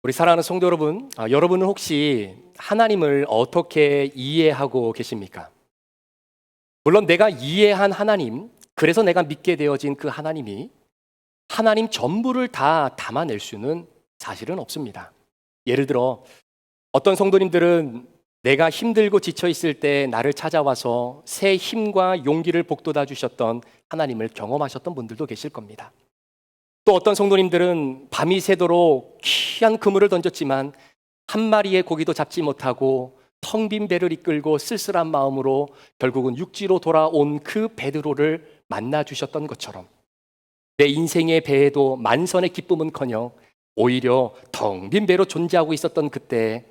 우리 사랑하는 성도 여러분, 여러분은 혹시 하나님을 어떻게 이해하고 계십니까? 물론 내가 이해한 하나님, 그래서 내가 믿게 되어진 그 하나님이 하나님 전부를 다 담아낼 수는 사실은 없습니다. 예를 들어 어떤 성도님들은 내가 힘들고 지쳐 있을 때 나를 찾아와서 새 힘과 용기를 북돋아 주셨던 하나님을 경험하셨던 분들도 계실 겁니다. 또 어떤 성도님들은 밤이 새도록 귀한 그물을 던졌지만 한 마리의 고기도 잡지 못하고 텅 빈 배를 이끌고 쓸쓸한 마음으로 결국은 육지로 돌아온 그 베드로를 만나 주셨던 것처럼 내 인생의 배에도 만선의 기쁨은커녕 오히려 텅 빈 배로 존재하고 있었던 그때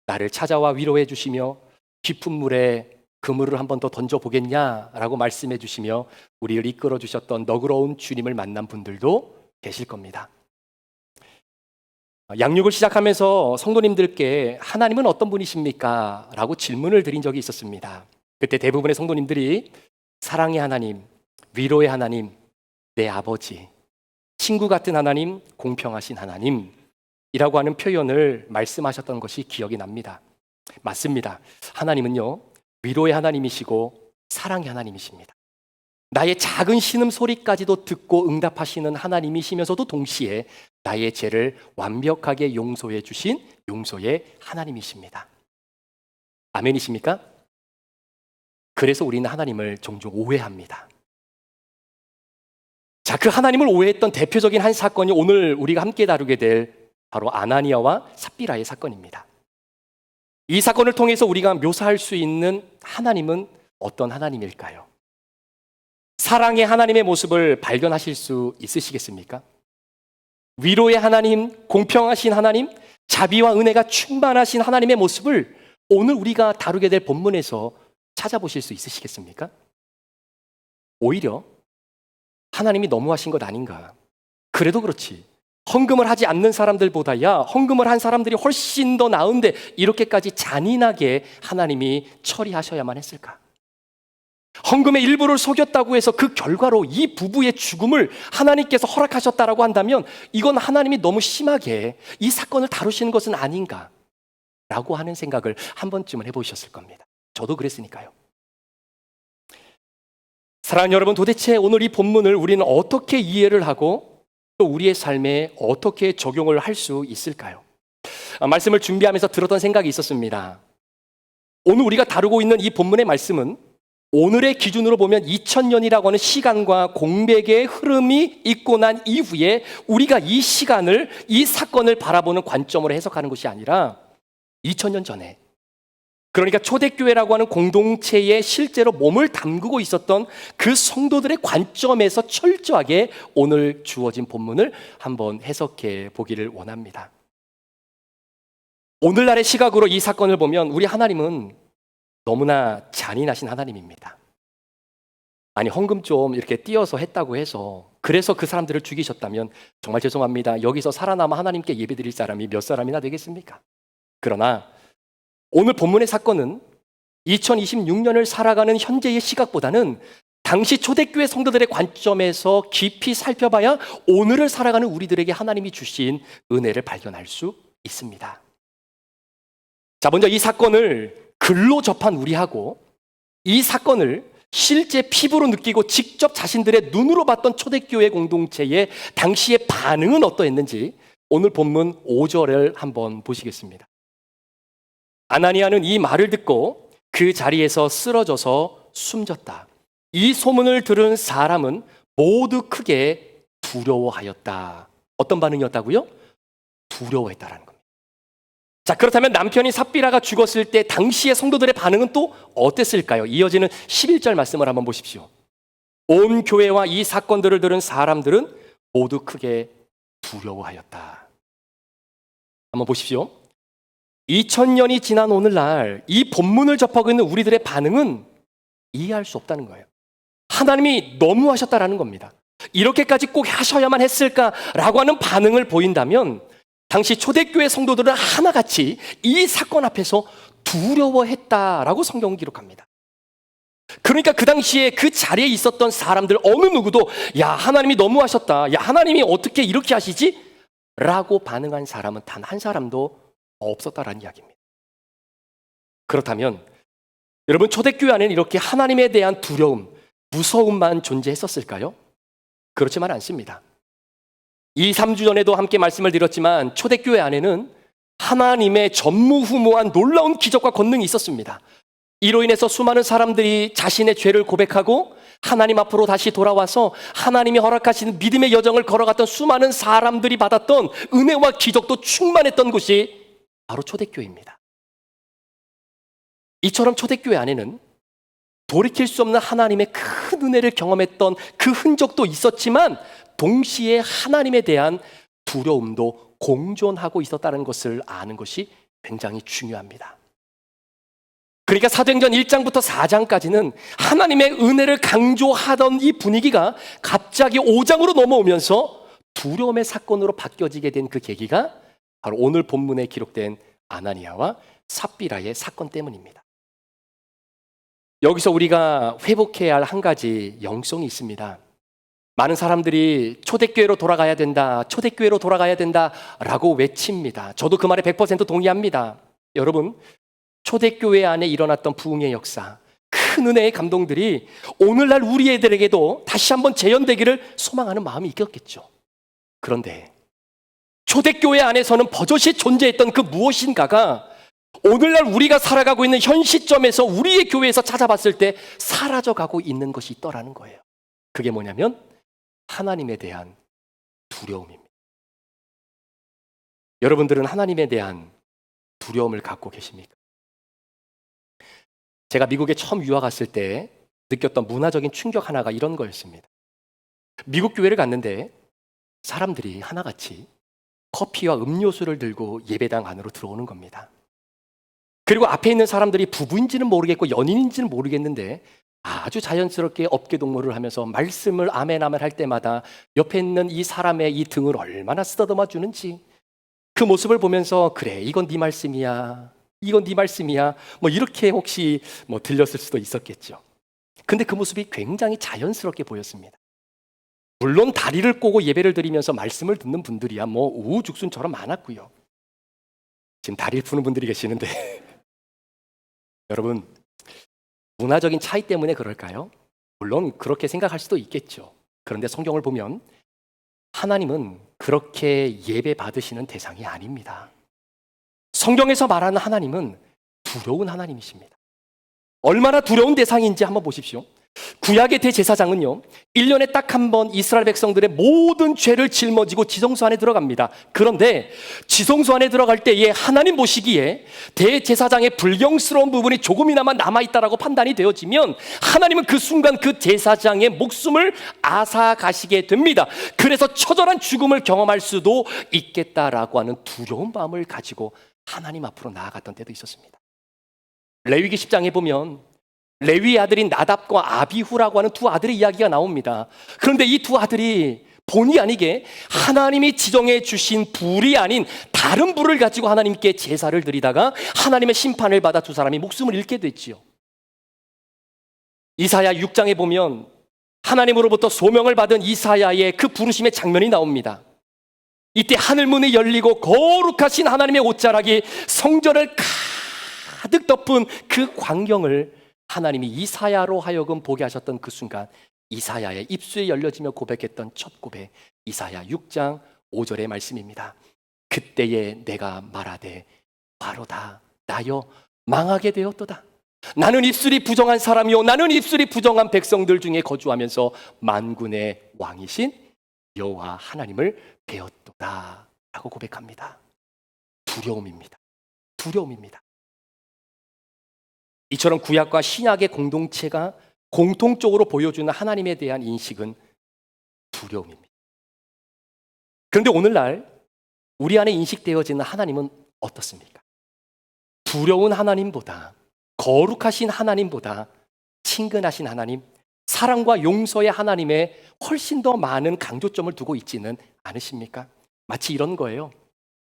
나를 찾아와 위로해 주시며 깊은 물에 그물을 한 번 더 던져보겠냐라고 말씀해 주시며 우리를 이끌어 주셨던 너그러운 주님을 만난 분들도 계실 겁니다. 양육을 시작하면서 성도님들께 하나님은 어떤 분이십니까? 라고 질문을 드린 적이 있었습니다. 그때 대부분의 성도님들이 사랑의 하나님, 위로의 하나님, 내 아버지, 친구 같은 하나님, 공평하신 하나님이라고 하는 표현을 말씀하셨던 것이 기억이 납니다. 맞습니다. 하나님은요, 위로의 하나님이시고 사랑의 하나님이십니다. 나의 작은 신음소리까지도 듣고 응답하시는 하나님이시면서도 동시에 나의 죄를 완벽하게 용서해 주신 용서의 하나님이십니다. 아멘이십니까? 그래서 우리는 하나님을 종종 오해합니다. 자, 그 하나님을 오해했던 대표적인 한 사건이 오늘 우리가 함께 다루게 될 바로 아나니아와 삽비라의 사건입니다. 이 사건을 통해서 우리가 묘사할 수 있는 하나님은 어떤 하나님일까요? 사랑의 하나님의 모습을 발견하실 수 있으시겠습니까? 위로의 하나님, 공평하신 하나님, 자비와 은혜가 충만하신 하나님의 모습을 오늘 우리가 다루게 될 본문에서 찾아보실 수 있으시겠습니까? 오히려 하나님이 너무하신 것 아닌가? 그래도 그렇지. 헌금을 하지 않는 사람들보다야 헌금을 한 사람들이 훨씬 더 나은데 이렇게까지 잔인하게 하나님이 처리하셔야만 했을까? 헌금의 일부를 속였다고 해서 그 결과로 이 부부의 죽음을 하나님께서 허락하셨다라고 한다면 이건 하나님이 너무 심하게 이 사건을 다루시는 것은 아닌가? 라고 하는 생각을 한 번쯤은 해보셨을 겁니다. 저도 그랬으니까요. 사랑하는 여러분, 도대체 오늘 이 본문을 우리는 어떻게 이해를 하고 또 우리의 삶에 어떻게 적용을 할 수 있을까요? 말씀을 준비하면서 들었던 생각이 있었습니다. 오늘 우리가 다루고 있는 이 본문의 말씀은 오늘의 기준으로 보면 2000년이라고 하는 시간과 공백의 흐름이 있고 난 이후에 우리가 이 시간을, 이 사건을 바라보는 관점으로 해석하는 것이 아니라 2000년 전에, 그러니까 초대교회라고 하는 공동체에 실제로 몸을 담그고 있었던 그 성도들의 관점에서 철저하게 오늘 주어진 본문을 한번 해석해 보기를 원합니다. 오늘날의 시각으로 이 사건을 보면 우리 하나님은 너무나 잔인하신 하나님입니다. 아니, 헌금 좀 이렇게 띄어서 했다고 해서 그래서 그 사람들을 죽이셨다면 정말 죄송합니다. 여기서 살아남아 하나님께 예배드릴 사람이 몇 사람이나 되겠습니까? 그러나 오늘 본문의 사건은 2026년을 살아가는 현재의 시각보다는 당시 초대교회 성도들의 관점에서 깊이 살펴봐야 오늘을 살아가는 우리들에게 하나님이 주신 은혜를 발견할 수 있습니다. 자, 먼저 이 사건을 글로 접한 우리하고 이 사건을 실제 피부로 느끼고 직접 자신들의 눈으로 봤던 초대교회 공동체의 당시의 반응은 어떠했는지 오늘 본문 5절을 한번 보시겠습니다. 아나니아는 이 말을 듣고 그 자리에서 쓰러져서 숨졌다. 이 소문을 들은 사람은 모두 크게 두려워하였다. 어떤 반응이었다고요? 두려워했다라는 겁니다. 자, 그렇다면 남편이 삽비라가 죽었을 때 당시의 성도들의 반응은 또 어땠을까요? 이어지는 11절 말씀을 한번 보십시오. 온 교회와 이 사건들을 들은 사람들은 모두 크게 두려워하였다. 한번 보십시오. 2000년이 지난 오늘날 이 본문을 접하고 있는 우리들의 반응은 이해할 수 없다는 거예요. 하나님이 너무하셨다라는 겁니다. 이렇게까지 꼭 하셔야만 했을까라고 하는 반응을 보인다면 당시 초대교회 성도들은 하나같이 이 사건 앞에서 두려워했다라고 성경은 기록합니다. 그러니까 그 당시에 그 자리에 있었던 사람들 어느 누구도 야, 하나님이 너무하셨다. 야, 하나님이 어떻게 이렇게 하시지? 라고 반응한 사람은 단 한 사람도 없었다라는 이야기입니다. 그렇다면 여러분, 초대교회 안에는 이렇게 하나님에 대한 두려움, 무서움만 존재했었을까요? 그렇지만 않습니다. 2, 3주 전에도 함께 말씀을 드렸지만 초대교회 안에는 하나님의 전무후무한 놀라운 기적과 권능이 있었습니다. 이로 인해서 수많은 사람들이 자신의 죄를 고백하고 하나님 앞으로 다시 돌아와서 하나님이 허락하시는 믿음의 여정을 걸어갔던 수많은 사람들이 받았던 은혜와 기적도 충만했던 곳이 바로 초대교회입니다. 이처럼 초대교회 안에는 돌이킬 수 없는 하나님의 큰 은혜를 경험했던 그 흔적도 있었지만 동시에 하나님에 대한 두려움도 공존하고 있었다는 것을 아는 것이 굉장히 중요합니다. 그러니까 사도행전 1장부터 4장까지는 하나님의 은혜를 강조하던 이 분위기가 갑자기 5장으로 넘어오면서 두려움의 사건으로 바뀌어지게 된 그 계기가 바로 오늘 본문에 기록된 아나니아와 삽비라의 사건 때문입니다. 여기서 우리가 회복해야 할 한 가지 영성이 있습니다. 많은 사람들이 초대교회로 돌아가야 된다, 초대교회로 돌아가야 된다라고 외칩니다. 저도 그 말에 100% 동의합니다. 여러분, 초대교회 안에 일어났던 부흥의 역사, 큰 은혜의 감동들이 오늘날 우리 애들에게도 다시 한번 재현되기를 소망하는 마음이 있겠죠. 그런데 초대교회 안에서는 버젓이 존재했던 그 무엇인가가 오늘날 우리가 살아가고 있는 현 시점에서 우리의 교회에서 찾아봤을 때 사라져가고 있는 것이 있더라는 거예요. 그게 뭐냐면 하나님에 대한 두려움입니다. 여러분들은 하나님에 대한 두려움을 갖고 계십니까? 제가 미국에 처음 유학 갔을 때 느꼈던 문화적인 충격 하나가 이런 거였습니다. 미국 교회를 갔는데 사람들이 하나같이 커피와 음료수를 들고 예배당 안으로 들어오는 겁니다. 그리고 앞에 있는 사람들이 부부인지는 모르겠고 연인인지는 모르겠는데 아주 자연스럽게 어깨동무를 하면서 말씀을 아멘 아멘 할 때마다 옆에 있는 이 사람의 이 등을 얼마나 쓰다듬어 주는지 그 모습을 보면서 그래, 이건 네 말씀이야, 이건 네 말씀이야, 뭐 이렇게 혹시 뭐 들렸을 수도 있었겠죠. 근데 그 모습이 굉장히 자연스럽게 보였습니다. 물론 다리를 꼬고 예배를 드리면서 말씀을 듣는 분들이야 뭐 우후죽순처럼 많았고요. 지금 다리를 푸는 분들이 계시는데 여러분, 문화적인 차이 때문에 그럴까요? 물론 그렇게 생각할 수도 있겠죠. 그런데 성경을 보면 하나님은 그렇게 예배 받으시는 대상이 아닙니다. 성경에서 말하는 하나님은 두려운 하나님이십니다. 얼마나 두려운 대상인지 한번 보십시오. 구약의 대제사장은요, 1년에 딱 한 번 이스라엘 백성들의 모든 죄를 짊어지고 지성소 안에 들어갑니다. 그런데 지성소 안에 들어갈 때에 하나님 보시기에 대제사장의 불경스러운 부분이 조금이나마 남아있다라고 판단이 되어지면 하나님은 그 순간 그 제사장의 목숨을 앗아가시게 됩니다. 그래서 처절한 죽음을 경험할 수도 있겠다라고 하는 두려운 마음을 가지고 하나님 앞으로 나아갔던 때도 있었습니다. 레위기 10장에 보면 레위의 아들인 나답과 아비후라고 하는 두 아들의 이야기가 나옵니다. 그런데 이 두 아들이 본의 아니게 하나님이 지정해 주신 불이 아닌 다른 불을 가지고 하나님께 제사를 드리다가 하나님의 심판을 받아 두 사람이 목숨을 잃게 됐지요. 이사야 6장에 보면 하나님으로부터 소명을 받은 이사야의 그 부르심의 장면이 나옵니다. 이때 하늘문이 열리고 거룩하신 하나님의 옷자락이 성전을 가득 덮은 그 광경을 하나님이 이사야로 하여금 보게 하셨던 그 순간 이사야의 입술이 열려지며 고백했던 첫 고백, 이사야 6장 5절의 말씀입니다. 그때에 내가 말하되 바로다 나여 망하게 되었도다. 나는 입술이 부정한 사람이요 나는 입술이 부정한 백성들 중에 거주하면서 만군의 왕이신 여호와 하나님을 배웠도다 라고 고백합니다. 두려움입니다. 두려움입니다. 이처럼 구약과 신약의 공동체가 공통적으로 보여주는 하나님에 대한 인식은 두려움입니다. 그런데 오늘날 우리 안에 인식되어지는 하나님은 어떻습니까? 두려운 하나님보다, 거룩하신 하나님보다 친근하신 하나님, 사랑과 용서의 하나님에 훨씬 더 많은 강조점을 두고 있지는 않으십니까? 마치 이런 거예요.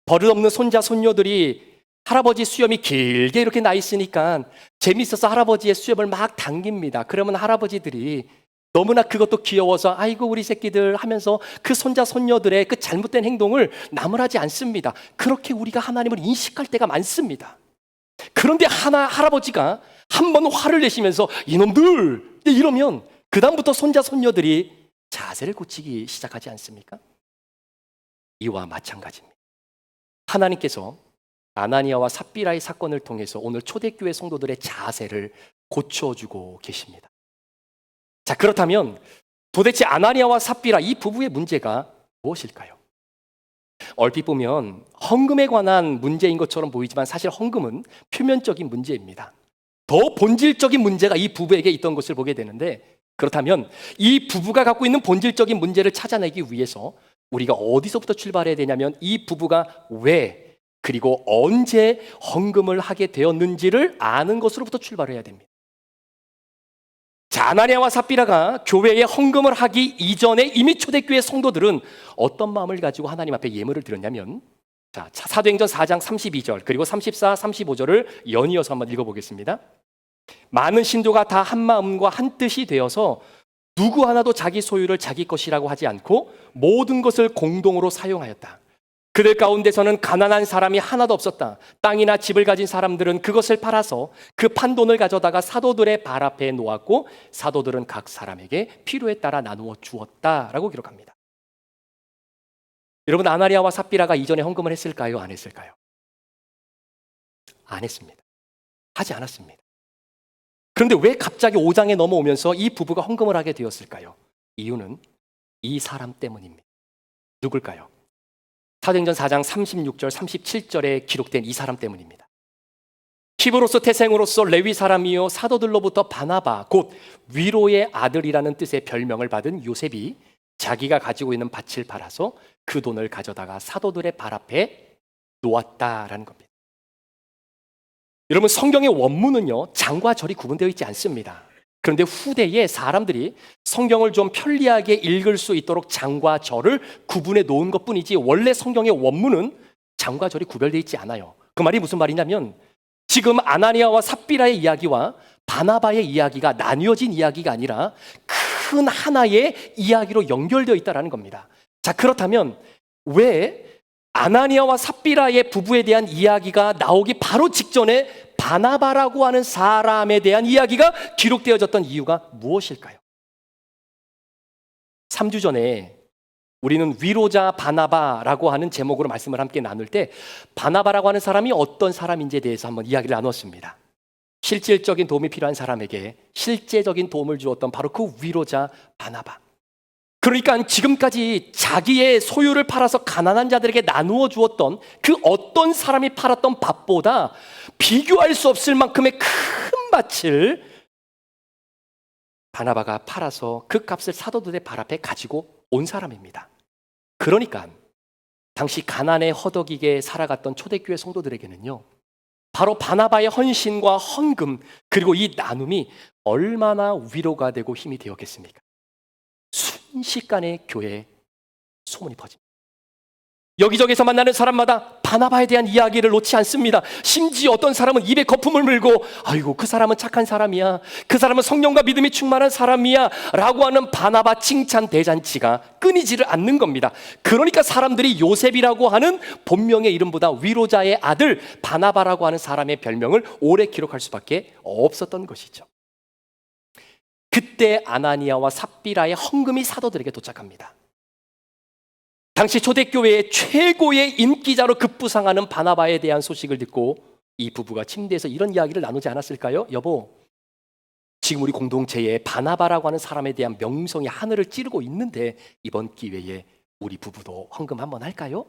버릇없는 손자 손녀들이 할아버지 수염이 길게 이렇게 나 있으니까 재밌어서 할아버지의 수염을 막 당깁니다. 그러면 할아버지들이 너무나 그것도 귀여워서 아이고 우리 새끼들 하면서 그 손자 손녀들의 그 잘못된 행동을 나무라지 않습니다. 그렇게 우리가 하나님을 인식할 때가 많습니다. 그런데 할아버지가 한 번 화를 내시면서 이놈들 이러면 그 다음부터 손자 손녀들이 자세를 고치기 시작하지 않습니까? 이와 마찬가지입니다. 하나님께서 아나니아와 삽비라의 사건을 통해서 오늘 초대교회 성도들의 자세를 고쳐주고 계십니다. 자, 그렇다면 도대체 아나니아와 삽비라 이 부부의 문제가 무엇일까요? 얼핏 보면 헌금에 관한 문제인 것처럼 보이지만 사실 헌금은 표면적인 문제입니다. 더 본질적인 문제가 이 부부에게 있던 것을 보게 되는데, 그렇다면 이 부부가 갖고 있는 본질적인 문제를 찾아내기 위해서 우리가 어디서부터 출발해야 되냐면 이 부부가 왜 그리고 언제 헌금을 하게 되었는지를 아는 것으로부터 출발해야 됩니다. 자, 아나니아와 삽비라가 교회에 헌금을 하기 이전에 이미 초대교회 성도들은 어떤 마음을 가지고 하나님 앞에 예물을 드렸냐면, 자, 사도행전 4장 32절 그리고 34, 35절을 연이어서 한번 읽어보겠습니다. 많은 신도가 다 한 마음과 한 뜻이 되어서 누구 하나도 자기 소유를 자기 것이라고 하지 않고 모든 것을 공동으로 사용하였다. 그들 가운데서는 가난한 사람이 하나도 없었다. 땅이나 집을 가진 사람들은 그것을 팔아서 그 판돈을 가져다가 사도들의 발 앞에 놓았고 사도들은 각 사람에게 필요에 따라 나누어 주었다라고 기록합니다. 여러분, 아나니아와 삽비라가 이전에 헌금을 했을까요? 안 했을까요? 안 했습니다. 하지 않았습니다. 그런데 왜 갑자기 5장에 넘어오면서 이 부부가 헌금을 하게 되었을까요? 이유는 이 사람 때문입니다. 누굴까요? 사도행전 4장 36절, 37절에 기록된 이 사람 때문입니다. 히브로서 태생으로서 레위 사람이요 사도들로부터 바나바 곧 위로의 아들이라는 뜻의 별명을 받은 요셉이 자기가 가지고 있는 밭을 팔아서 그 돈을 가져다가 사도들의 발 앞에 놓았다라는 겁니다. 여러분, 성경의 원문은요 장과 절이 구분되어 있지 않습니다. 그런데 후대에 사람들이 성경을 좀 편리하게 읽을 수 있도록 장과 절을 구분해 놓은 것뿐이지 원래 성경의 원문은 장과 절이 구별되어 있지 않아요. 그 말이 무슨 말이냐면 지금 아나니아와 삽비라의 이야기와 바나바의 이야기가 나뉘어진 이야기가 아니라 큰 하나의 이야기로 연결되어 있다는 겁니다. 자, 그렇다면 왜 아나니아와 삽비라의 부부에 대한 이야기가 나오기 바로 직전에 바나바라고 하는 사람에 대한 이야기가 기록되어졌던 이유가 무엇일까요? 3주 전에 우리는 위로자 바나바라고 하는 제목으로 말씀을 함께 나눌 때 바나바라고 하는 사람이 어떤 사람인지에 대해서 한번 이야기를 나눴습니다. 실질적인 도움이 필요한 사람에게 실제적인 도움을 주었던 바로 그 위로자 바나바. 그러니까 지금까지 자기의 소유를 팔아서 가난한 자들에게 나누어 주었던 그 어떤 사람이 팔았던 밭보다 비교할 수 없을 만큼의 큰 밭을 바나바가 팔아서 그 값을 사도들의 발 앞에 가지고 온 사람입니다. 그러니까 당시 가난에 허덕이게 살아갔던 초대교회 성도들에게는요 바로 바나바의 헌신과 헌금 그리고 이 나눔이 얼마나 위로가 되고 힘이 되었겠습니까? 순식간에 교회에 소문이 퍼집니다. 여기저기서 만나는 사람마다 바나바에 대한 이야기를 놓지 않습니다. 심지어 어떤 사람은 입에 거품을 물고 아이고 그 사람은 착한 사람이야, 그 사람은 성령과 믿음이 충만한 사람이야 라고 하는 바나바 칭찬 대잔치가 끊이지를 않는 겁니다. 그러니까 사람들이 요셉이라고 하는 본명의 이름보다 위로자의 아들 바나바라고 하는 사람의 별명을 오래 기록할 수밖에 없었던 것이죠. 그때 아나니아와 삽비라의 헌금이 사도들에게 도착합니다. 당시 초대교회의 최고의 인기자로 급부상하는 바나바에 대한 소식을 듣고 이 부부가 침대에서 이런 이야기를 나누지 않았을까요? 여보, 지금 우리 공동체에 바나바라고 하는 사람에 대한 명성이 하늘을 찌르고 있는데 이번 기회에 우리 부부도 헌금 한번 할까요?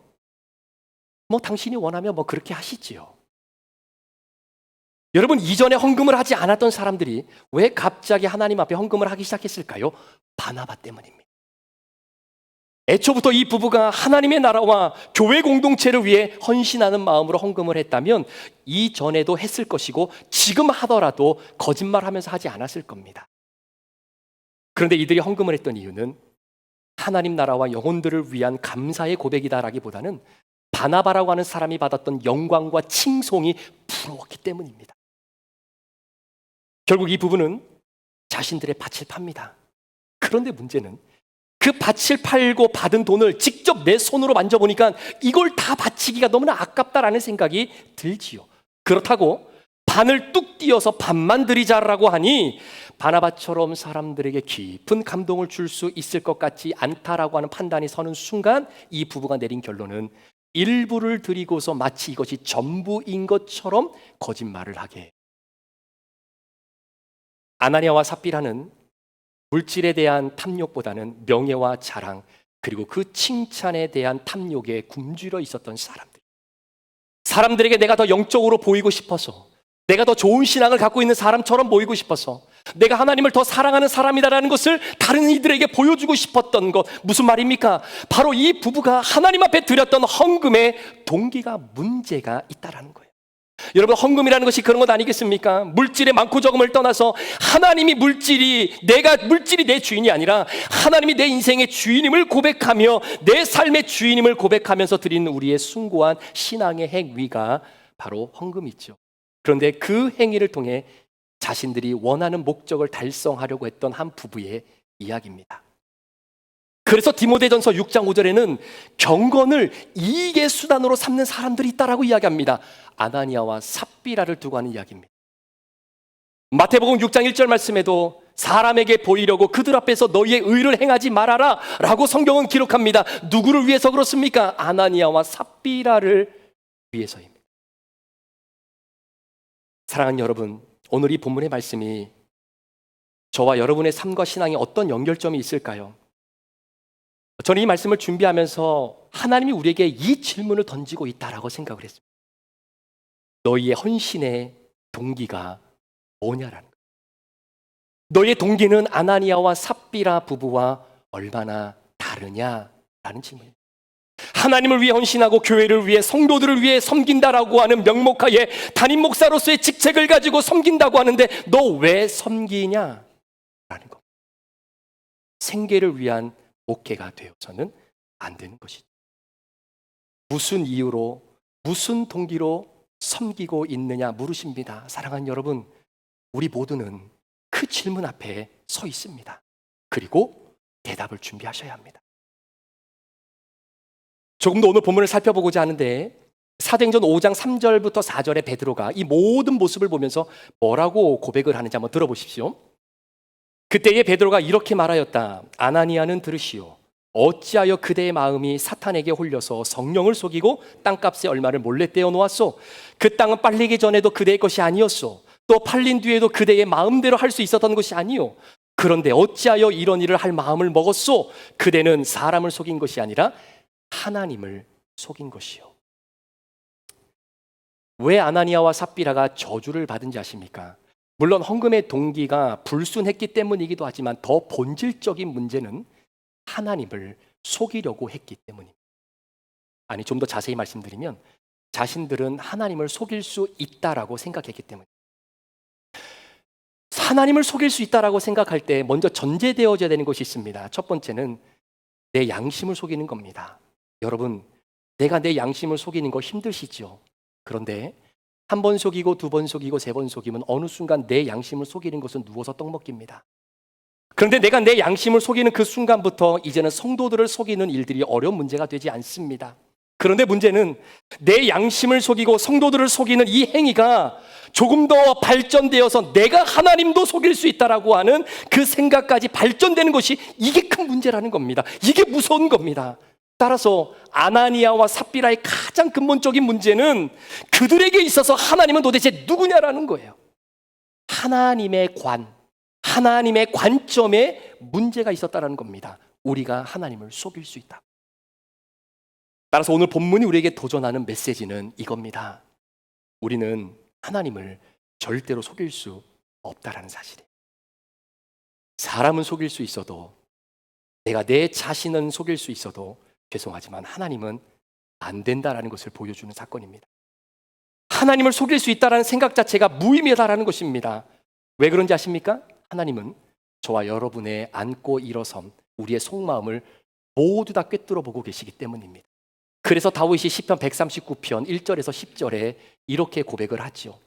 뭐 당신이 원하면 뭐 그렇게 하시지요. 여러분, 이전에 헌금을 하지 않았던 사람들이 왜 갑자기 하나님 앞에 헌금을 하기 시작했을까요? 바나바 때문입니다. 애초부터 이 부부가 하나님의 나라와 교회 공동체를 위해 헌신하는 마음으로 헌금을 했다면 이전에도 했을 것이고 지금 하더라도 거짓말하면서 하지 않았을 겁니다. 그런데 이들이 헌금을 했던 이유는 하나님 나라와 영혼들을 위한 감사의 고백이다라기보다는 바나바라고 하는 사람이 받았던 영광과 칭송이 부러웠기 때문입니다. 결국 이 부부는 자신들의 밭을 팝니다. 그런데 문제는 그 밭을 팔고 받은 돈을 직접 내 손으로 만져보니까 이걸 다 바치기가 너무나 아깝다라는 생각이 들지요. 그렇다고 반을 뚝 띄어서 반만 드리자라고 하니 바나바처럼 사람들에게 깊은 감동을 줄 수 있을 것 같지 않다라고 하는 판단이 서는 순간 이 부부가 내린 결론은 일부를 드리고서 마치 이것이 전부인 것처럼 거짓말을 하게 해요. 아나니아와 삽비라는 물질에 대한 탐욕보다는 명예와 자랑, 그리고 그 칭찬에 대한 탐욕에 굶주려 있었던 사람들에게 내가 더 영적으로 보이고 싶어서, 내가 더 좋은 신앙을 갖고 있는 사람처럼 보이고 싶어서, 내가 하나님을 더 사랑하는 사람이다라는 것을 다른 이들에게 보여주고 싶었던 것, 무슨 말입니까? 바로 이 부부가 하나님 앞에 드렸던 헌금의 동기가 문제가 있다라는 거예요. 여러분, 헌금이라는 것이 그런 것 아니겠습니까? 물질의 많고 적음을 떠나서 하나님이 물질이 내 주인이 아니라 하나님이 내 인생의 주인임을 고백하며 내 삶의 주인임을 고백하면서 드리는 우리의 숭고한 신앙의 행위가 바로 헌금이죠. 그런데 그 행위를 통해 자신들이 원하는 목적을 달성하려고 했던 한 부부의 이야기입니다. 그래서 디모데전서 6장 5절에는 경건을 이익의 수단으로 삼는 사람들이 있다라고 이야기합니다. 아나니아와 삽비라를 두고 하는 이야기입니다. 마태복음 6장 1절 말씀에도 사람에게 보이려고 그들 앞에서 너희의 의를 행하지 말아라 라고 성경은 기록합니다. 누구를 위해서 그렇습니까? 아나니아와 삽비라를 위해서입니다. 사랑하는 여러분, 오늘 이 본문의 말씀이 저와 여러분의 삶과 신앙에 어떤 연결점이 있을까요? 저는 이 말씀을 준비하면서 하나님이 우리에게 이 질문을 던지고 있다라고 생각을 했습니다. 너희의 헌신의 동기가 뭐냐라는 거예요. 너희의 동기는 아나니아와 삽비라 부부와 얼마나 다르냐라는 질문입니다. 하나님을 위해 헌신하고 교회를 위해 성도들을 위해 섬긴다라고 하는 명목하에 담임 목사로서의 직책을 가지고 섬긴다고 하는데 너 왜 섬기냐라는 거. 생계를 위한 목회가 되어서는 안 되는 것이죠. 무슨 이유로, 무슨 동기로 섬기고 있느냐 물으십니다. 사랑하는 여러분, 우리 모두는 그 질문 앞에 서 있습니다. 그리고 대답을 준비하셔야 합니다. 조금 더 오늘 본문을 살펴보고자 하는데 사도행전 5장 3절부터 4절에 베드로가 이 모든 모습을 보면서 뭐라고 고백을 하는지 한번 들어보십시오. 그때에 베드로가 이렇게 말하였다. 아나니아는 들으시오. 어찌하여 그대의 마음이 사탄에게 홀려서 성령을 속이고 땅값의 얼마를 몰래 떼어 놓았소? 그 땅은 팔리기 전에도 그대의 것이 아니었소. 또 팔린 뒤에도 그대의 마음대로 할 수 있었던 것이 아니오. 그런데 어찌하여 이런 일을 할 마음을 먹었소? 그대는 사람을 속인 것이 아니라 하나님을 속인 것이요. 왜 아나니아와 삽비라가 저주를 받은지 아십니까? 물론 헌금의 동기가 불순했기 때문이기도 하지만 더 본질적인 문제는 하나님을 속이려고 했기 때문입니다. 아니, 좀 더 자세히 말씀드리면 자신들은 하나님을 속일 수 있다라고 생각했기 때문입니다. 하나님을 속일 수 있다라고 생각할 때 먼저 전제되어져야 되는 것이 있습니다. 첫 번째는 내 양심을 속이는 겁니다. 여러분, 내가 내 양심을 속이는 거 힘드시죠? 그런데 한 번 속이고 두 번 속이고 세 번 속이면 어느 순간 내 양심을 속이는 것은 누워서 떡 먹기입니다. 그런데 내가 내 양심을 속이는 그 순간부터 이제는 성도들을 속이는 일들이 어려운 문제가 되지 않습니다. 그런데 문제는 내 양심을 속이고 성도들을 속이는 이 행위가 조금 더 발전되어서 내가 하나님도 속일 수 있다라고 하는 그 생각까지 발전되는 것이 이게 큰 문제라는 겁니다. 이게 무서운 겁니다. 따라서 아나니아와 삽비라의 가장 근본적인 문제는 그들에게 있어서 하나님은 도대체 누구냐라는 거예요. 하나님의 관점에 문제가 있었다는 겁니다. 우리가 하나님을 속일 수 있다. 따라서 오늘 본문이 우리에게 도전하는 메시지는 이겁니다. 우리는 하나님을 절대로 속일 수 없다라는 사실이에요. 사람은 속일 수 있어도, 내가 내 자신은 속일 수 있어도 죄송하지만 하나님은 안 된다라는 것을 보여주는 사건입니다. 하나님을 속일 수 있다라는 생각 자체가 무의미하다라는 것입니다. 왜 그런지 아십니까? 하나님은 저와 여러분의 안고 일어섬, 우리의 속마음을 모두 다 꿰뚫어 보고 계시기 때문입니다. 그래서 다윗이 시편 139편 1절에서 10절에 이렇게 고백을 하지요.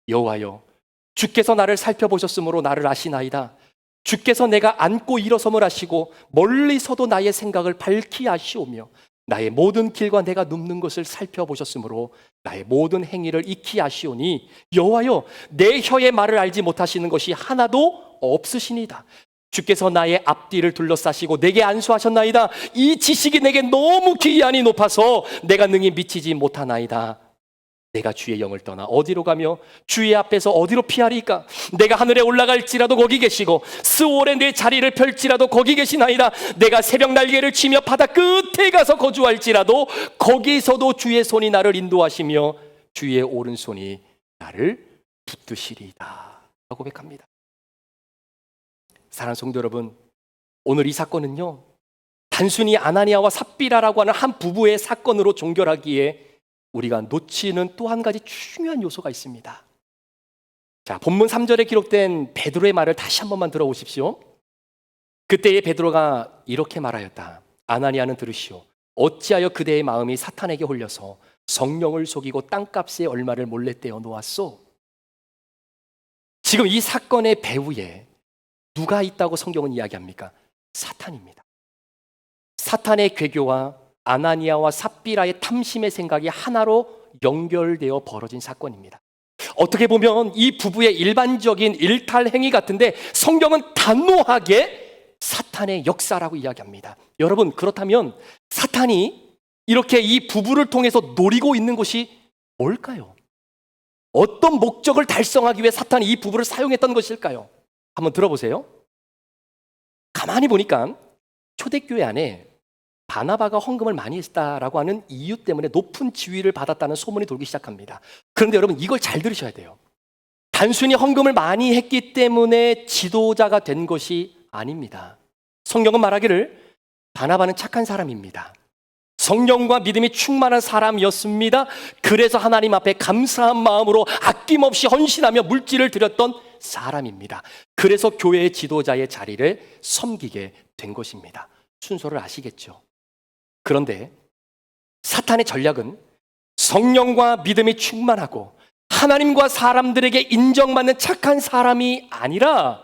여호와여, 주께서 나를 살펴보셨으므로 나를 아시나이다. 주께서 내가 앉고 일어섬을 하시고 멀리서도 나의 생각을 밝히 하시오며 나의 모든 길과 내가 눕는 것을 살펴보셨으므로 나의 모든 행위를 익히 아시오니 여호와여 내 혀의 말을 알지 못하시는 것이 하나도 없으시니이다. 주께서 나의 앞뒤를 둘러싸시고 내게 안수하셨나이다. 이 지식이 내게 너무 기이하니 높아서 내가 능히 미치지 못하나이다. 내가 주의 영을 떠나 어디로 가며 주의 앞에서 어디로 피하리까? 내가 하늘에 올라갈지라도 거기 계시고 스올에 내 자리를 펼지라도 거기 계시나이다. 내가 새벽 날개를 치며 바다 끝에 가서 거주할지라도 거기서도 주의 손이 나를 인도하시며 주의 오른손이 나를 붙드시리이다 라고 고백합니다. 사랑하는 성도 여러분, 오늘 이 사건은요 단순히 아나니아와 삽비라라고 하는 한 부부의 사건으로 종결하기에 우리가 놓치는 또 한 가지 중요한 요소가 있습니다. 자, 본문 3절에 기록된 베드로의 말을 다시 한 번만 들어보십시오. 그때의 베드로가 이렇게 말하였다. 아나니아는 들으시오. 어찌하여 그대의 마음이 사탄에게 홀려서 성령을 속이고 땅값의 얼마를 몰래 떼어 놓았소? 지금 이 사건의 배후에 누가 있다고 성경은 이야기합니까? 사탄입니다. 사탄의 괴교와 아나니아와 삽비라의 탐심의 생각이 하나로 연결되어 벌어진 사건입니다. 어떻게 보면 이 부부의 일반적인 일탈 행위 같은데 성경은 단호하게 사탄의 역사라고 이야기합니다. 여러분, 그렇다면 사탄이 이렇게 이 부부를 통해서 노리고 있는 것이 뭘까요? 어떤 목적을 달성하기 위해 사탄이 이 부부를 사용했던 것일까요? 한번 들어보세요. 가만히 보니까 초대교회 안에 바나바가 헌금을 많이 했다라고 하는 이유 때문에 높은 지위를 받았다는 소문이 돌기 시작합니다. 그런데 여러분, 이걸 잘 들으셔야 돼요. 단순히 헌금을 많이 했기 때문에 지도자가 된 것이 아닙니다. 성경은 말하기를 바나바는 착한 사람입니다. 성령과 믿음이 충만한 사람이었습니다. 그래서 하나님 앞에 감사한 마음으로 아낌없이 헌신하며 물질을 드렸던 사람입니다. 그래서 교회의 지도자의 자리를 섬기게 된 것입니다. 순서를 아시겠죠? 그런데 사탄의 전략은 성령과 믿음이 충만하고 하나님과 사람들에게 인정받는 착한 사람이 아니라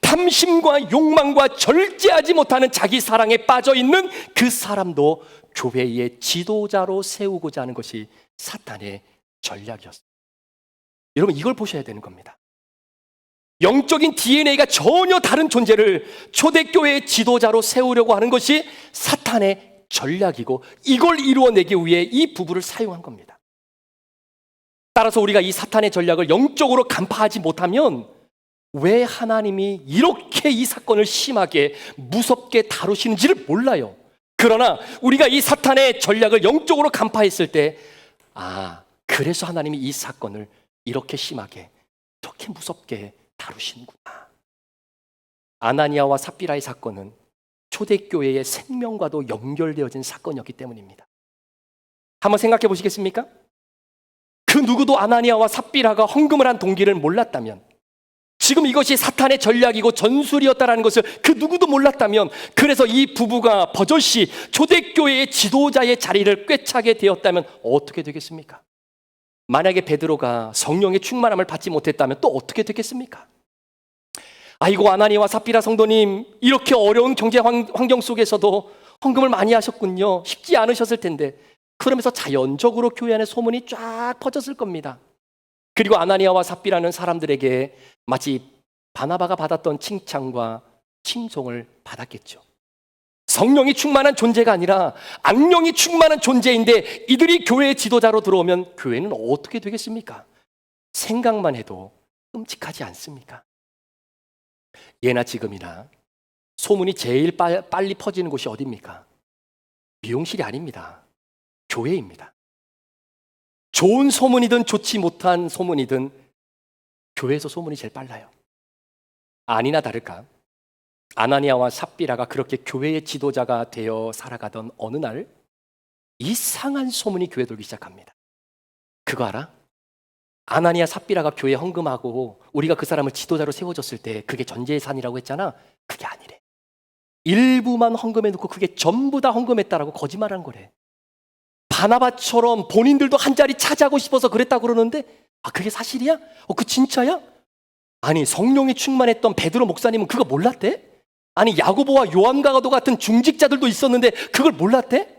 탐심과 욕망과 절제하지 못하는 자기 사랑에 빠져있는 그 사람도 교회의 지도자로 세우고자 하는 것이 사탄의 전략이었습니다. 여러분, 이걸 보셔야 되는 겁니다. 영적인 DNA가 전혀 다른 존재를 초대교회의 지도자로 세우려고 하는 것이 사탄의 전략이고 이걸 이루어내기 위해 이 부부를 사용한 겁니다. 따라서 우리가 이 사탄의 전략을 영적으로 간파하지 못하면 왜 하나님이 이렇게 이 사건을 심하게 무섭게 다루시는지를 몰라요. 그러나 우리가 이 사탄의 전략을 영적으로 간파했을 때 그래서 하나님이 이 사건을 이렇게 심하게 이렇게 무섭게 다루시는구나. 아나니아와 삽비라의 사건은 초대교회의 생명과도 연결되어진 사건이었기 때문입니다. 한번 생각해 보시겠습니까? 그 누구도 아나니아와 삽비라가 헌금을 한 동기를 몰랐다면, 지금 이것이 사탄의 전략이고 전술이었다는 것을 그 누구도 몰랐다면, 그래서 이 부부가 버젓이 초대교회의 지도자의 자리를 꿰차게 되었다면 어떻게 되겠습니까? 만약에 베드로가 성령의 충만함을 받지 못했다면 또 어떻게 되겠습니까? 아이고, 아나니아와 삽비라 성도님, 이렇게 어려운 경제 환경 속에서도 헌금을 많이 하셨군요. 쉽지 않으셨을 텐데, 그러면서 자연적으로 교회 안에 소문이 쫙 퍼졌을 겁니다. 그리고 아나니아와 삽비라는 사람들에게 마치 바나바가 받았던 칭찬과 칭송을 받았겠죠. 성령이 충만한 존재가 아니라 악령이 충만한 존재인데 이들이 교회의 지도자로 들어오면 교회는 어떻게 되겠습니까? 생각만 해도 끔찍하지 않습니까? 예나 지금이나 소문이 제일 빨리 퍼지는 곳이 어디입니까? 미용실이 아닙니다. 교회입니다. 좋은 소문이든 좋지 못한 소문이든 교회에서 소문이 제일 빨라요. 아니나 다를까 아나니아와 삽비라가 그렇게 교회의 지도자가 되어 살아가던 어느 날 이상한 소문이 교회에 돌기 시작합니다. 그거 알아? 아나니아 삽비라가 교회에 헌금하고 우리가 그 사람을 지도자로 세워줬을 때 그게 전재산이라고 했잖아. 그게 아니래. 일부만 헌금해놓고 그게 전부 다 헌금했다라고 거짓말한 거래. 바나바처럼 본인들도 한 자리 차지하고 싶어서 그랬다고 그러는데 그게 사실이야? 그 진짜야? 아니 성령이 충만했던 베드로 목사님은 그거 몰랐대? 아니 야고보와 요한과도 같은 중직자들도 있었는데 그걸 몰랐대?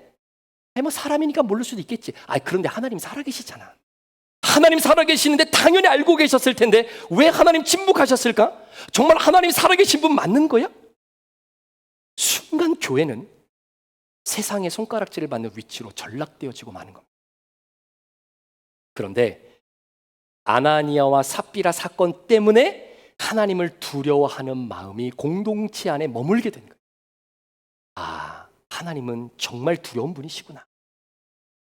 뭐 사람이니까 모를 수도 있겠지. 그런데 하나님 살아계시잖아. 하나님 살아계시는데 당연히 알고 계셨을 텐데 왜 하나님 침묵하셨을까? 정말 하나님 살아계신 분 맞는 거야? 순간 교회는 세상의 손가락질을 받는 위치로 전락되어지고 마는 겁니다. 그런데 아나니아와 삽비라 사건 때문에 하나님을 두려워하는 마음이 공동체 안에 머물게 된 거예요. 하나님은 정말 두려운 분이시구나.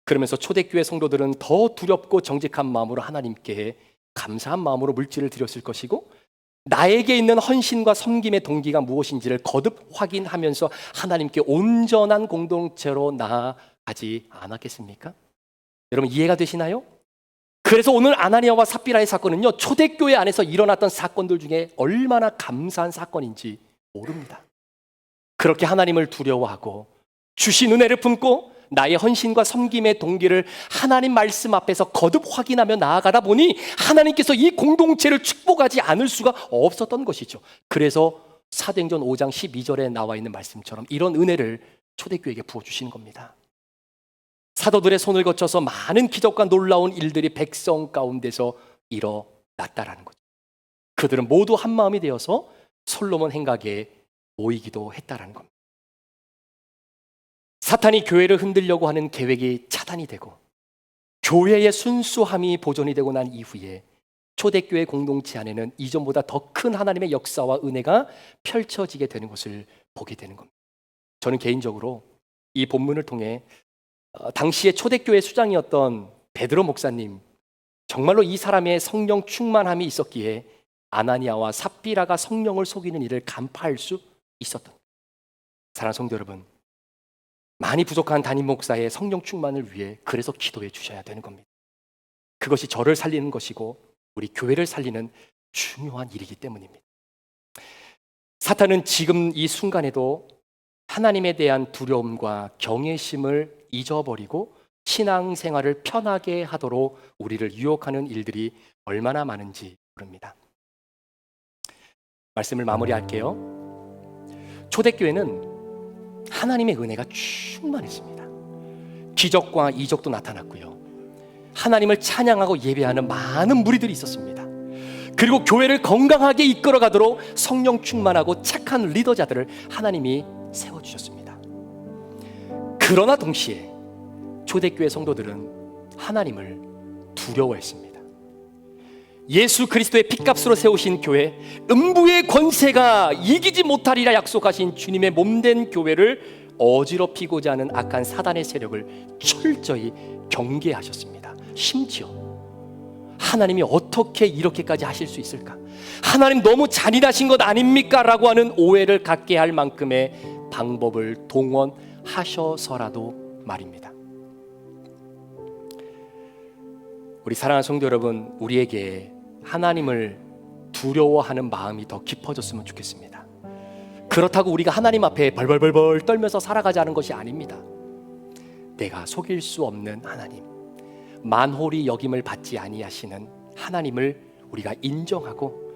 그러면서 초대교회 성도들은 더 두렵고 정직한 마음으로 하나님께 감사한 마음으로 물질을 드렸을 것이고, 나에게 있는 헌신과 섬김의 동기가 무엇인지를 거듭 확인하면서 하나님께 온전한 공동체로 나아가지 않았겠습니까? 여러분 이해가 되시나요? 그래서 오늘 아나니아와 삽비라의 사건은요, 초대교회 안에서 일어났던 사건들 중에 얼마나 감사한 사건인지 모릅니다. 그렇게 하나님을 두려워하고 주신 은혜를 품고 나의 헌신과 섬김의 동기를 하나님 말씀 앞에서 거듭 확인하며 나아가다 보니 하나님께서 이 공동체를 축복하지 않을 수가 없었던 것이죠. 그래서 사도행전 5장 12절에 나와 있는 말씀처럼 이런 은혜를 초대교회에게 부어주시는 겁니다. 사도들의 손을 거쳐서 많은 기적과 놀라운 일들이 백성 가운데서 일어났다라는 거죠. 그들은 모두 한 마음이 되어서 솔로몬 행각에 모이기도 했다라는 겁니다. 사탄이 교회를 흔들려고 하는 계획이 차단이 되고 교회의 순수함이 보존이 되고 난 이후에 초대교회 공동체 안에는 이전보다 더 큰 하나님의 역사와 은혜가 펼쳐지게 되는 것을 보게 되는 겁니다. 저는 개인적으로 이 본문을 통해 당시에 초대교회 수장이었던 베드로 목사님, 정말로 이 사람의 성령 충만함이 있었기에 아나니아와 삽비라가 성령을 속이는 일을 간파할 수 있었던, 사랑하는 성도 여러분, 많이 부족한 담임 목사의 성령 충만을 위해 그래서 기도해 주셔야 되는 겁니다. 그것이 저를 살리는 것이고 우리 교회를 살리는 중요한 일이기 때문입니다. 사탄은 지금 이 순간에도 하나님에 대한 두려움과 경외심을 잊어버리고 신앙생활을 편하게 하도록 우리를 유혹하는 일들이 얼마나 많은지 모릅니다. 말씀을 마무리할게요. 초대교회는 하나님의 은혜가 충만했습니다. 기적과 이적도 나타났고요. 하나님을 찬양하고 예배하는 많은 무리들이 있었습니다. 그리고 교회를 건강하게 이끌어가도록 성령 충만하고 착한 리더자들을 하나님이 세워주셨습니다. 그러나 동시에 초대교회 성도들은 하나님을 두려워했습니다. 예수 그리스도의 핏값으로 세우신 교회, 음부의 권세가 이기지 못하리라 약속하신 주님의 몸된 교회를 어지럽히고자 하는 악한 사단의 세력을 철저히 경계하셨습니다. 심지어 하나님이 어떻게 이렇게까지 하실 수 있을까? 하나님 너무 잔인하신 것 아닙니까? 라고 하는 오해를 갖게 할 만큼의 방법을 동원하셔서라도 말입니다. 우리 사랑하는 성도 여러분, 우리에게 하나님을 두려워하는 마음이 더 깊어졌으면 좋겠습니다. 그렇다고 우리가 하나님 앞에 벌벌벌벌 떨면서 살아가자는 것이 아닙니다. 내가 속일 수 없는 하나님, 만홀히 여김을 받지 아니하시는 하나님을 우리가 인정하고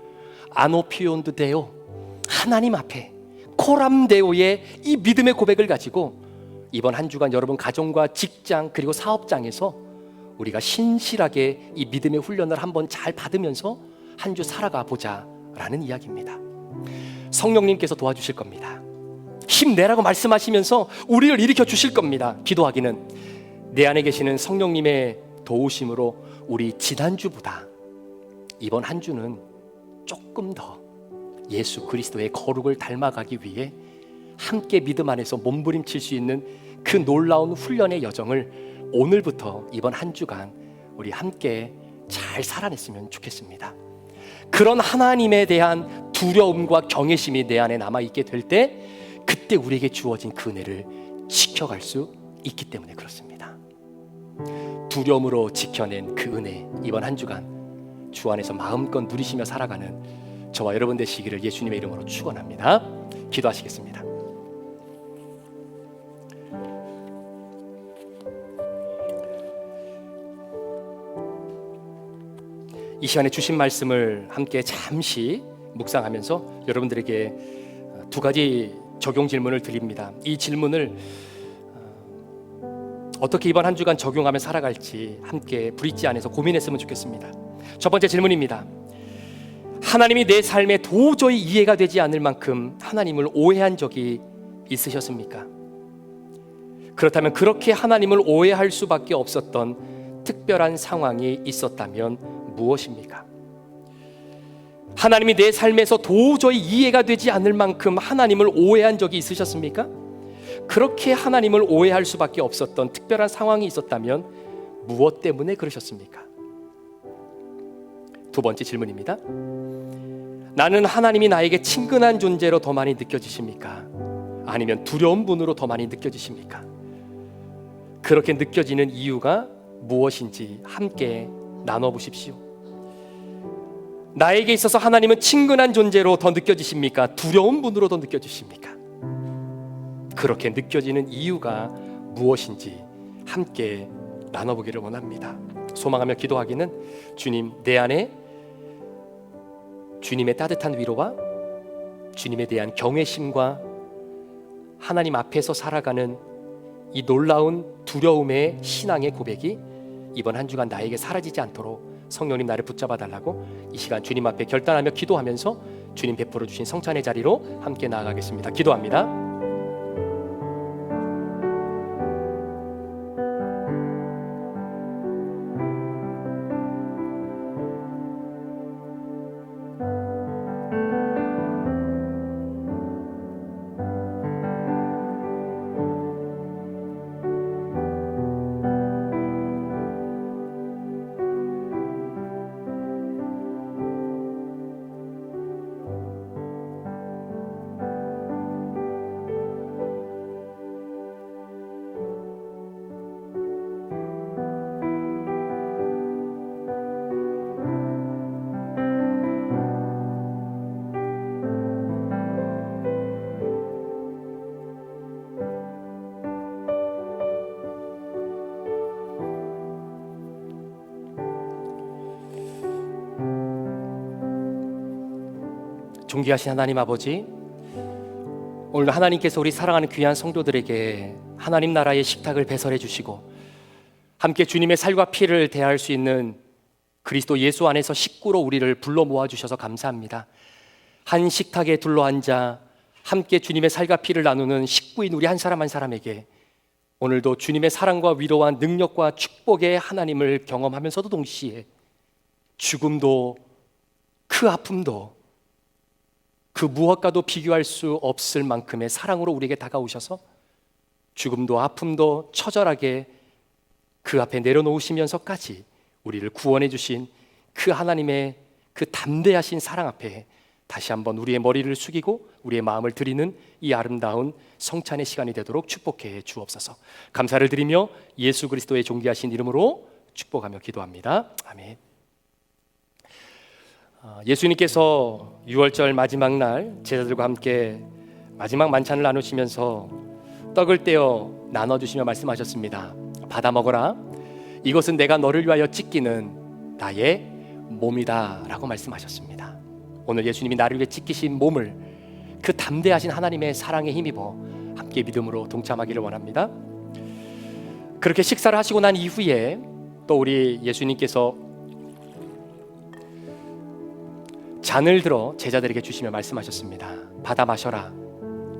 아노피온드 데오, 하나님 앞에 코람데오의 이 믿음의 고백을 가지고 이번 한 주간 여러분 가정과 직장 그리고 사업장에서 우리가 신실하게 이 믿음의 훈련을 한번 잘 받으면서 한 주 살아가 보자라는 이야기입니다. 성령님께서 도와주실 겁니다. 힘내라고 말씀하시면서 우리를 일으켜 주실 겁니다. 기도하기는 내 안에 계시는 성령님의 도우심으로 우리 지난주보다 이번 한 주는 조금 더 예수 그리스도의 거룩을 닮아가기 위해 함께 믿음 안에서 몸부림칠 수 있는 그 놀라운 훈련의 여정을 오늘부터 이번 한 주간 우리 함께 잘 살아냈으면 좋겠습니다. 그런 하나님에 대한 두려움과 경외심이 내 안에 남아있게 될 때 그때 우리에게 주어진 그 은혜를 지켜갈 수 있기 때문에 그렇습니다. 두려움으로 지켜낸 그 은혜, 이번 한 주간 주 안에서 마음껏 누리시며 살아가는 저와 여러분 되시기를 예수님의 이름으로 축원합니다. 기도하시겠습니다. 이 시간에 주신 말씀을 함께 잠시 묵상하면서 여러분들에게 두 가지 적용 질문을 드립니다. 이 질문을 어떻게 이번 한 주간 적용하며 살아갈지 함께 브릿지 안에서 고민했으면 좋겠습니다. 첫 번째 질문입니다. 하나님이 내 삶에 도저히 이해가 되지 않을 만큼 하나님을 오해한 적이 있으셨습니까? 그렇다면 그렇게 하나님을 오해할 수밖에 없었던 특별한 상황이 있었다면 무엇입니까? 하나님이 내 삶에서 도저히 이해가 되지 않을 만큼 하나님을 오해한 적이 있으셨습니까? 그렇게 하나님을 오해할 수밖에 없었던 특별한 상황이 있었다면 무엇 때문에 그러셨습니까? 두 번째 질문입니다. 나는 하나님이 나에게 친근한 존재로 더 많이 느껴지십니까? 아니면 두려운 분으로 더 많이 느껴지십니까? 그렇게 느껴지는 이유가 무엇인지 함께 나눠보십시오. 나에게 있어서 하나님은 친근한 존재로 더 느껴지십니까? 두려운 분으로 더 느껴지십니까? 그렇게 느껴지는 이유가 무엇인지 함께 나눠보기를 원합니다. 소망하며 기도하기는 주님, 내 안에 주님의 따뜻한 위로와 주님에 대한 경외심과 하나님 앞에서 살아가는 이 놀라운 두려움의 신앙의 고백이 이번 한 주간 나에게 사라지지 않도록 성령님 나를 붙잡아 달라고 이 시간 주님 앞에 결단하며 기도하면서 주님 베풀어 주신 성찬의 자리로 함께 나아가겠습니다. 기도합니다. 존귀하신 하나님 아버지, 오늘 하나님께서 우리 사랑하는 귀한 성도들에게 하나님 나라의 식탁을 배설해 주시고 함께 주님의 살과 피를 대할 수 있는 그리스도 예수 안에서 식구로 우리를 불러 모아 주셔서 감사합니다. 한 식탁에 둘러앉아 함께 주님의 살과 피를 나누는 식구인 우리 한 사람 한 사람에게 오늘도 주님의 사랑과 위로와 능력과 축복의 하나님을 경험하면서도 동시에 죽음도 그 아픔도 그 무엇과도 비교할 수 없을 만큼의 사랑으로 우리에게 다가오셔서 죽음도 아픔도 처절하게 그 앞에 내려놓으시면서까지 우리를 구원해 주신 그 하나님의 그 담대하신 사랑 앞에 다시 한번 우리의 머리를 숙이고 우리의 마음을 드리는 이 아름다운 성찬의 시간이 되도록 축복해 주옵소서. 감사를 드리며 예수 그리스도의 존귀하신 이름으로 축복하며 기도합니다. 아멘. 예수님께서 6월절 마지막 날 제자들과 함께 마지막 만찬을 나누시면서 떡을 떼어 나눠주시며 말씀하셨습니다. 받아 먹어라. 이것은 내가 너를 위하여 찢기는 나의 몸이다 라고 말씀하셨습니다. 오늘 예수님이 나를 위해 찢기신 몸을 그 담대하신 하나님의 사랑에 힘입어 함께 믿음으로 동참하기를 원합니다. 그렇게 식사를 하시고 난 이후에 또 우리 예수님께서 잔을 들어 제자들에게 주시며 말씀하셨습니다. 받아 마셔라.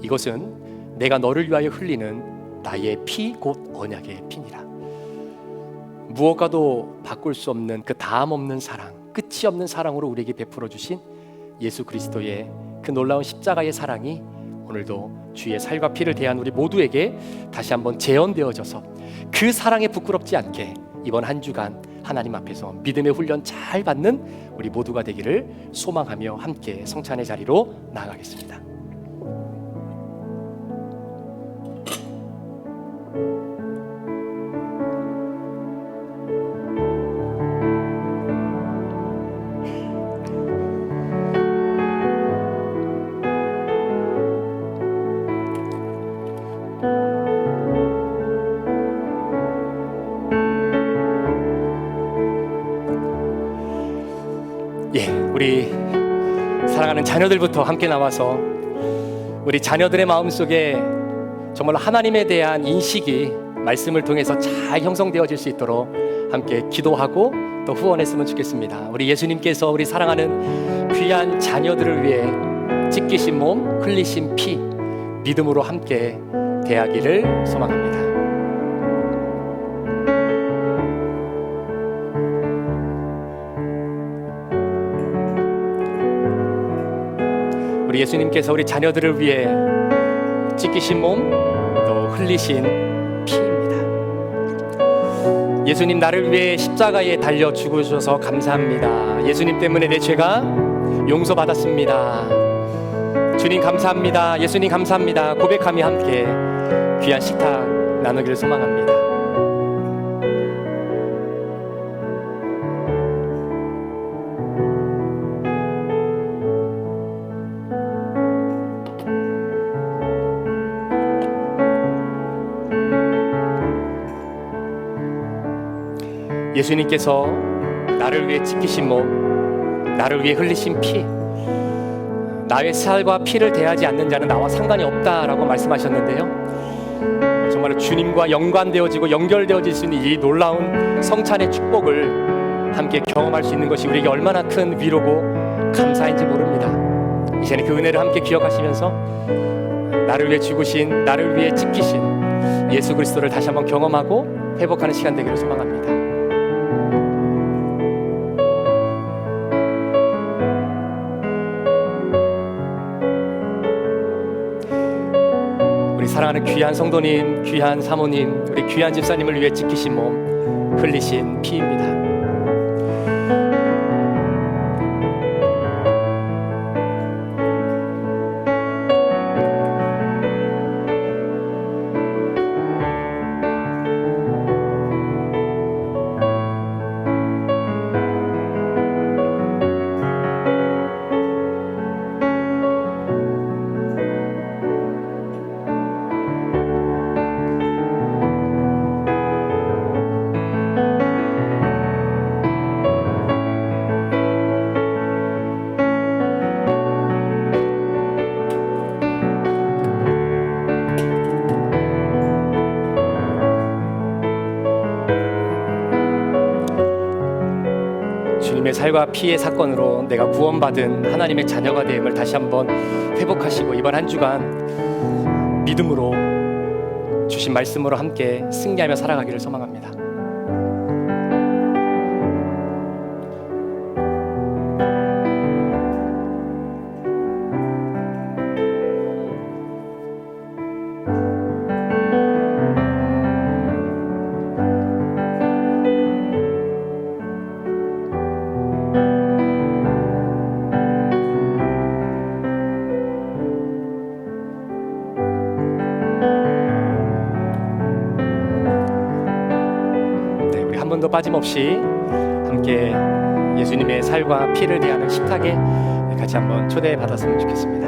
이것은 내가 너를 위하여 흘리는 나의 피 곧 언약의 피니라. 무엇과도 바꿀 수 없는 그 다음 없는 사랑, 끝이 없는 사랑으로 우리에게 베풀어 주신 예수 그리스도의 그 놀라운 십자가의 사랑이 오늘도 주의 살과 피를 대한 우리 모두에게 다시 한번 재현되어져서 그 사랑에 부끄럽지 않게 이번 한 주간 하나님 앞에서 믿음의 훈련 잘 받는 우리 모두가 되기를 소망하며 함께 성찬의 자리로 나아가겠습니다. 우리 사랑하는 자녀들부터 함께 나와서 우리 자녀들의 마음속에 정말로 하나님에 대한 인식이 말씀을 통해서 잘 형성되어질 수 있도록 함께 기도하고 또 후원했으면 좋겠습니다. 우리 예수님께서 우리 사랑하는 귀한 자녀들을 위해 찢기신 몸, 흘리신 피, 믿음으로 함께 대하기를 소망합니다. 우리 예수님께서 우리 자녀들을 위해 찢기신 몸, 또 흘리신 피입니다. 예수님, 나를 위해 십자가에 달려 죽으셔서 감사합니다. 예수님 때문에 내 죄가 용서받았습니다. 주님 감사합니다. 예수님 감사합니다. 고백하며 함께 귀한 식탁 나누기를 소망합니다. 예수님께서 나를 위해 찢기신 몸, 나를 위해 흘리신 피, 나의 살과 피를 대하지 않는 자는 나와 상관이 없다라고 말씀하셨는데요, 정말 주님과 연관되어지고 연결되어질 수 있는 이 놀라운 성찬의 축복을 함께 경험할 수 있는 것이 우리에게 얼마나 큰 위로고 감사인지 모릅니다. 이 시간에 그 은혜를 함께 기억하시면서 나를 위해 죽으신, 나를 위해 찢기신 예수 그리스도를 다시 한번 경험하고 회복하는 시간 되기를 소망합니다. 사랑하는 귀한 성도님, 귀한 사모님, 우리 귀한 집사님을 위해 찢기신 몸, 흘리신 피입니다. 주님의 살과 피의 사건으로 내가 구원받은 하나님의 자녀가 됨을 다시 한번 회복하시고 이번 한 주간 믿음으로 주신 말씀으로 함께 승리하며 살아가기를 소망합니다. 한 번도 빠짐없이 함께 예수님의 살과 피를 대하는 식탁에 같이 한번 초대해 받았으면 좋겠습니다.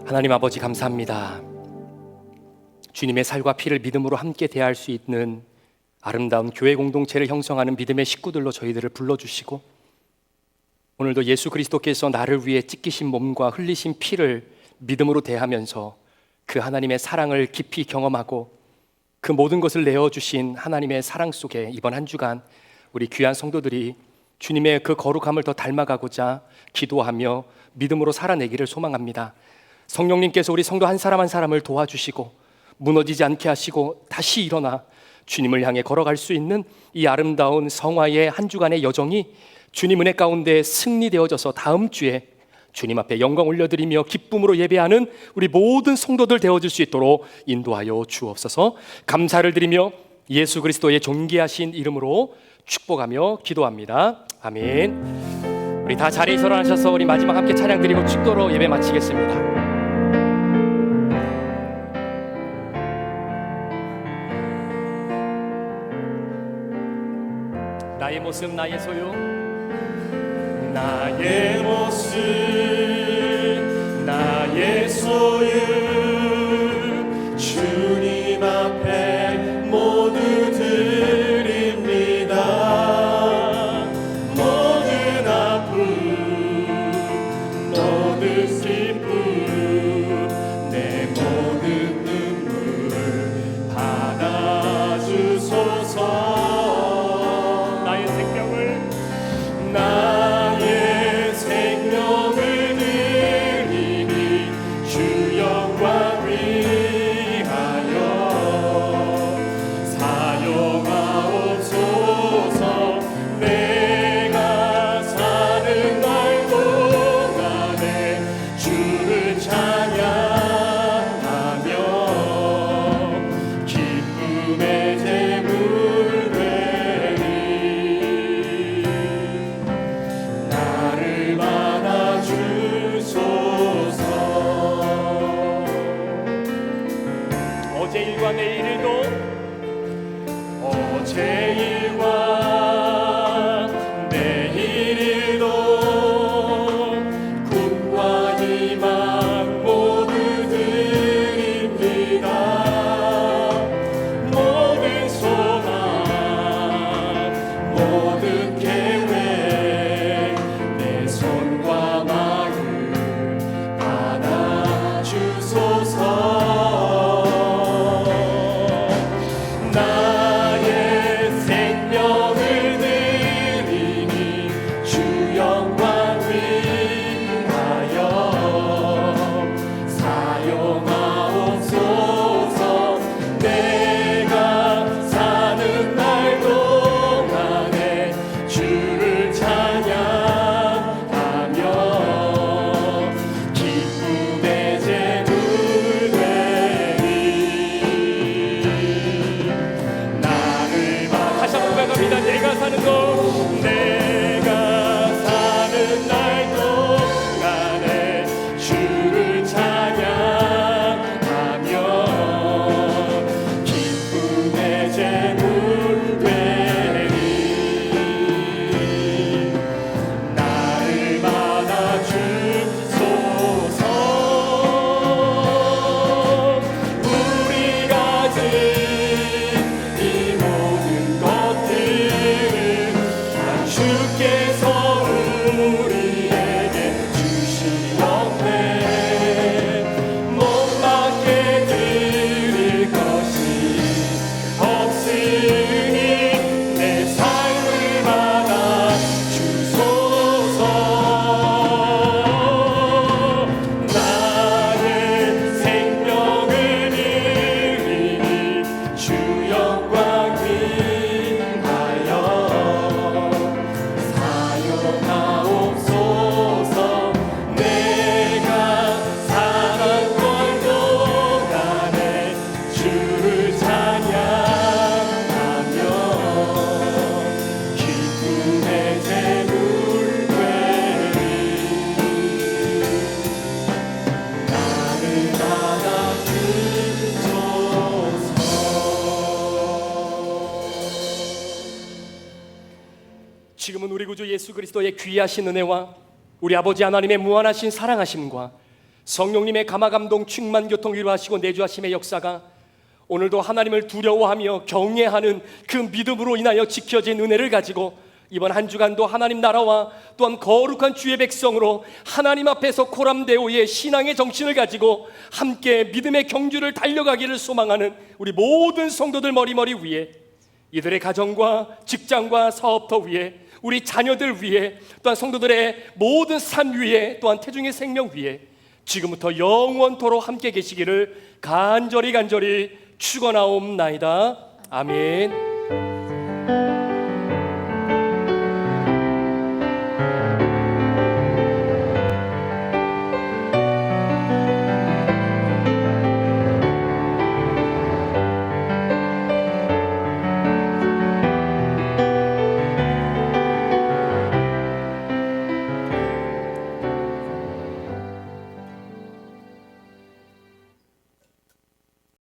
하나님 아버지 감사합니다. 주님의 살과 피를 믿음으로 함께 대할 수 있는 아름다운 교회 공동체를 형성하는 믿음의 식구들로 저희들을 불러주시고, 오늘도 예수 그리스도께서 나를 위해 찢기신 몸과 흘리신 피를 믿음으로 대하면서 그 하나님의 사랑을 깊이 경험하고 그 모든 것을 내어주신 하나님의 사랑 속에 이번 한 주간 우리 귀한 성도들이 주님의 그 거룩함을 더 닮아가고자 기도하며 믿음으로 살아내기를 소망합니다. 성령님께서 우리 성도 한 사람 한 사람을 도와주시고 무너지지 않게 하시고 다시 일어나 주님을 향해 걸어갈 수 있는 이 아름다운 성화의 한 주간의 여정이 주님 은혜 가운데 승리되어져서 다음 주에 주님 앞에 영광 올려드리며 기쁨으로 예배하는 우리 모든 성도들 되어질 수 있도록 인도하여 주옵소서. 감사를 드리며 예수 그리스도의 존귀하신 이름으로 축복하며 기도합니다. 아멘. 우리 다 자리에서 일어나셔서 우리 마지막 함께 찬양 드리고 축도로 예배 마치겠습니다. 나의 모습 나의 소유, 나의 모습 나의 소유, 주님 앞에 모두 드립니다. 모든 아픔 모든 기쁨 내 모든 눈물 받아주소서. 나의 생명을 드리니 주 영광 위하여 사용하옵소서. 내가 사는 날 동안에 주를 찬양하며 기쁨의 제물 되리. 나를 받아주소서. 어제 일과 내일 일도 어제 일과 내일 일도 꿈과 희망 모두 드립니다. 모든 소망 모든 계획 내 손과 마음 받아주소서. 나의 생명을 드리니 주 영광 위하여 사용하옵소서. 내가 사는 날 동안에 주를 찬양하며 기쁨의 제물 되리. 나를 다시 한번 고백합니다. 내가 사는 동 내가 사는 날 동안에 주를 찬양하며 기쁨의 제물 되리. 나를 받아주소서. 우리가 이 모든 것들을 다 주께서 우리에게 주시었네. 못 받게 드릴 것이 없으니 내 삶을 받아주소서. 나의 생명을 드리니 주 영광 위하여 사용하옵소서. 내가 살았던 동안에 주를 찬양하며 기쁨의 제물 되리. 나를 받아주소서. 지금은 우리 구주 예수 그리스도의 귀하신 은혜와 우리 아버지 하나님의 무한하신 사랑하심과 성령님의 감화 감동 충만 교통 위로하시고 내주하심의 역사가 오늘도 하나님을 두려워하며 경외하는 그 믿음으로 인하여 지켜진 은혜를 가지고 이번 한 주간도 하나님 나라와 또한 거룩한 주의 백성으로 하나님 앞에서 코람데오의 신앙의 정신을 가지고 함께 믿음의 경주를 달려가기를 소망하는 우리 모든 성도들 머리머리 위에, 이들의 가정과 직장과 사업터 위에, 우리 자녀들 위에, 또한 성도들의 모든 삶 위에, 또한 태중의 생명 위에 지금부터 영원토록 함께 계시기를 간절히 축원하옵나이다. 아멘.